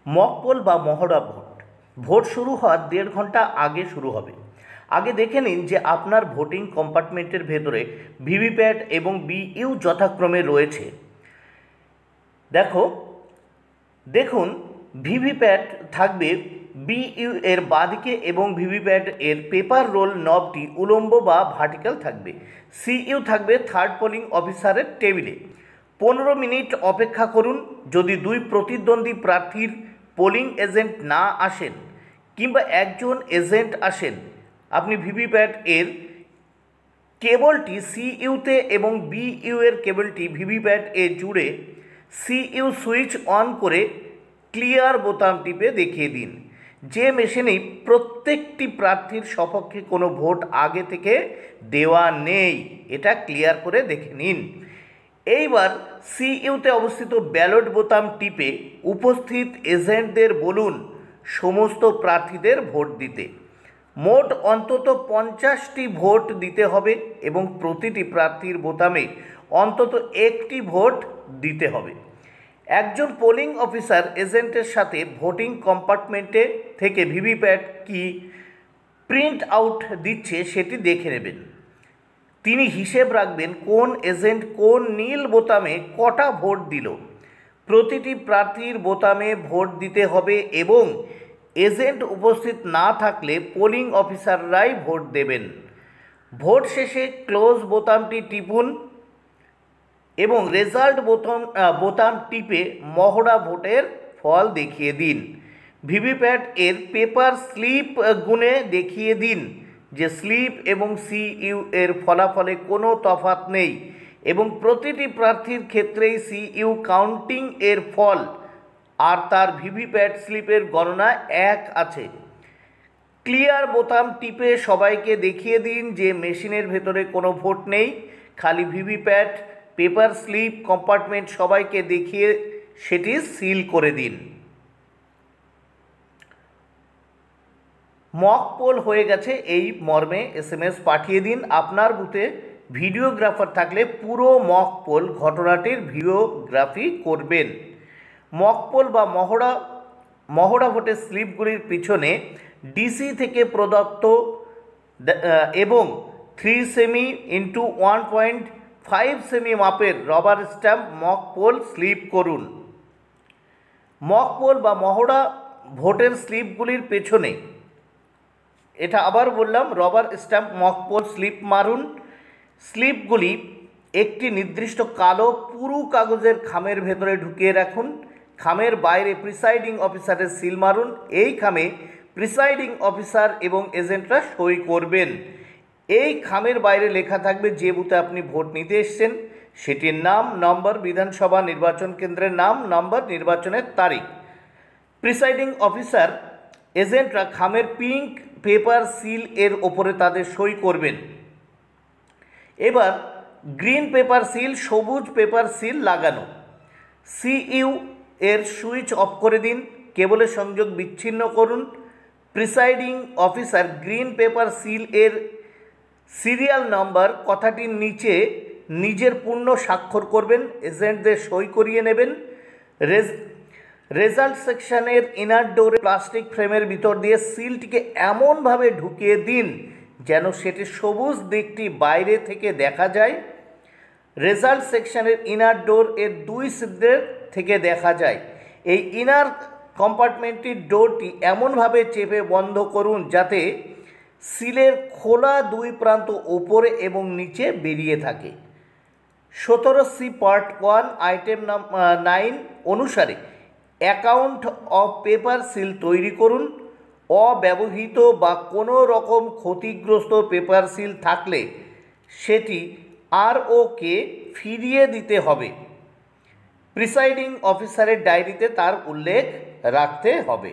Mock poll বা মহড়া vote. Vote শুরু হওয়ার 1.5 ঘন্টা আগে শুরু হবে। আগে দেখে নিন যে আপনার ভোটিং কম্পার্টমেন্টের ভেতরে ভিভিপ্যাট এবং বিইউ যথাক্রমে রয়েছে। দেখুন ভিভিপ্যাট থাকবে বিইউ এর বাঁদিকে এবং ভিভিপ্যাট এর পেপার রোল নবটি উলম্ব বা ভার্টিক্যাল থাকবে। সিইউ থাকবে থার্ড পোলিং অফিসারের টেবিলে। 15 মিনিট অপেক্ষা করুন। যদি 2 প্রতিদ্বন্দ্বী প্রার্থীর পোলিং এজেন্ট না আসেন কিংবা একজন এজেন্ট আসেন, আপনি ভিভিপ্যাট এর কেবলটি সিইউতে এবং বিইউ এর কেবলটি ভিভিপ্যাট এ জুড়ে সিইউ সুইচ অন করে ক্লিয়ার বোতাম টিপে দেখিয়ে দিন। যে মেশিনেই প্রত্যেকটি প্রার্থীর সপক্ষে কোনো ভোট আগে থেকে দেওয়া নেই, এটা ক্লিয়ার করে দেখে নিন। এইবার সিইউতে অবস্থিত ব্যালট বোতাম টিপে উপস্থিত এজেন্টদের বলুন সমস্ত প্রার্থীদের ভোট দিতে। মোট অন্তত 50টি ভোট দিতে হবে এবং প্রতিটি প্রার্থীর বোতামে অন্তত একটি ভোট দিতে হবে। একজন পোলিং অফিসার এজেন্টের সাথে ভোটিং কম্পার্টমেন্টে থেকে ভিভিপ্যাট কি প্রিন্ট আউট দিচ্ছে সেটি দেখে নেবেন। তিনি হিসেব রাখবেন কোন এজেন্ট কোন নীল বোতামে কটা ভোট দিল। প্রতিটি প্রার্থীর বোতামে ভোট দিতে হবে এবং এজেন্ট উপস্থিত না থাকলে পোলিং অফিসাররাই ভোট দেবেন। ভোট শেষে ক্লোজ বোতামটি টিপুন এবং রেজাল্ট বোতাম টিপে মহড়া ভোটের ফল দেখিয়ে দিন। ভিভিপ্যাট এর পেপার স্লিপ গুনে দেখিয়ে দিন যে স্লিপ এবং সিইউ এর ফলাফলে কোনো তফাৎ নেই এবং প্রতিটি প্রার্থীর ক্ষেত্রেই সিইউ কাউন্টিং এর ফল আর তার ভিভিপ্যাট স্লিপের গণনা এক আছে। ক্লিয়ার বোতাম টিপে সবাইকে দেখিয়ে দিন যে মেশিনের ভেতরে কোনো ভোট নেই, খালি ভিভিপ্যাট পেপার স্লিপ কম্পার্টমেন্ট সবাইকে দেখিয়ে সেটি সিল করে দিন। মক পোল হয়ে গেছে এই মর্মে এসএমএস পাঠিয়ে দিন। আপনার বুথে ভিডিওগ্রাফার থাকলে পুরো মক পোল ঘটনাটির ভিডিওগ্রাফি করবেন। মক পোল বা মহড়া ভোটের স্লিপগুলির পিছনে ডিসি থেকে প্রদত্ত এবং 3 সেমি ইন্টু 1.5 সেমি মাপের rubber stamp mock poll slip করুন। মক পোল বা মহড়া ভোটের স্লিপগুলির পেছনে, এটা আবার বললাম, rubber stamp mock poll slip মারুন। স্লিপগুলি একটি নির্দিষ্ট কালো পুরু কাগজের খামের ভেতরে ঢুকিয়ে রাখুন। খামের বাইরে প্রিসাইডিং অফিসারের সিল মারুন। এই খামে প্রিসাইডিং অফিসার এবং এজেন্টরা সই করবেন। এই খামের বাইরে লেখা থাকবে যে বুথে আপনি ভোট নিতে এসেছেন সেটির নাম, নম্বর, বিধানসভা নির্বাচন কেন্দ্রের নাম, নম্বর, নির্বাচনের তারিখ। প্রিসাইডিং অফিসার এজেন্টরা খামের পিঙ্ক পেপার সিল এর ওপরে তাদের সই করবেন। এবার গ্রিন পেপার সিল, সবুজ পেপার সিল লাগানো। সিইউ এর সুইচ অফ করে দিন, কেবলের সংযোগ বিচ্ছিন্ন করুন। Presiding officer green paper seal এর সিরিয়াল নম্বর কথাটির নিচে নিজের পূর্ণ স্বাক্ষর করবেন, এজেন্টদের সই করিয়ে নেবেন। রেজাল্ট সেকশনের ইনার ডোরে প্লাস্টিক ফ্রেমের ভিতর দিয়ে সিলটিকে এমনভাবে ঢুকিয়ে দিন যেন সেটি সবুজ দিকটি বাইরে থেকে দেখা যায়। রেজাল্ট সেকশনের ইনার ডোর এর 2 ছিদ্রের থেকে দেখা যায়। এই ইনার কম্পার্টমেন্টটির ডোরটি এমনভাবে চেপে বন্ধ করুন যাতে সিলের খোলা 2 প্রান্ত ওপরে এবং নিচে বেরিয়ে থাকে। 17C পার্ট 1 আইটেম 9 অনুসারে অ্যাকাউন্ট অফ পেপার সিল তৈরি করুন। অব্যবহৃত বা কোনো রকম ক্ষতিগ্রস্ত পেপার সিল থাকলে সেটি আরওকে ফিরিয়ে দিতে হবে। প্রিসাইডিং অফিসারের ডায়েরিতে তার উল্লেখ রাখতে হবে।